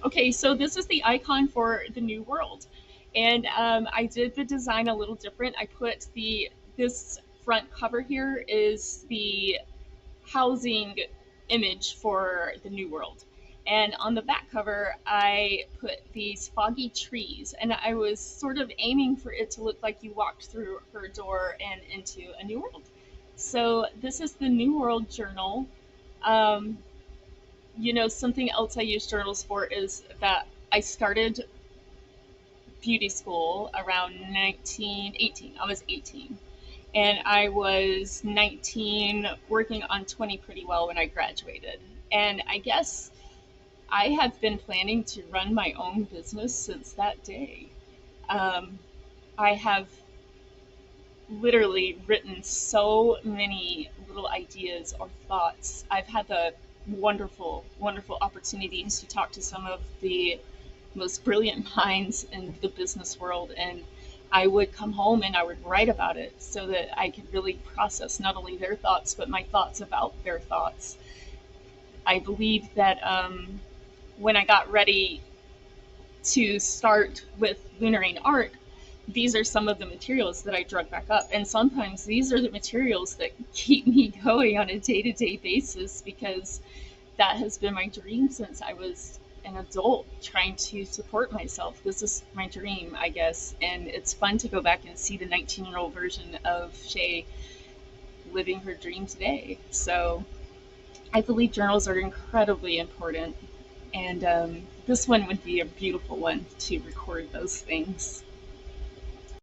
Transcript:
Okay, so this is the icon for the new world, and I did the design a little different. I put the this front cover here is the housing image for the new world, and on the back cover I put these foggy trees, and I was sort of aiming for it to look like you walked through her door and into a new world. So this is the New World Journal. Um, something else I use journals for is that I started beauty school around 1918. I was 18. And I was 19, working on 20 pretty well when I graduated. And I guess I have been planning to run my own business since that day. Um, I have literally written so many little ideas or thoughts. I've had the wonderful, wonderful opportunities to talk to some of the most brilliant minds in the business world, and I would come home and I would write about it so that I could really process not only their thoughts but my thoughts about their thoughts. I believe that when I got ready to start with Lunarine art, these are some of the materials that I drug back up. And sometimes these are the materials that keep me going on a day to day basis because that has been my dream since I was an adult, trying to support myself. This is my dream, I guess. And it's fun to go back and see the 19-year-old version of Shay living her dream today. So I believe journals are incredibly important. And this one would be a beautiful one to record those things.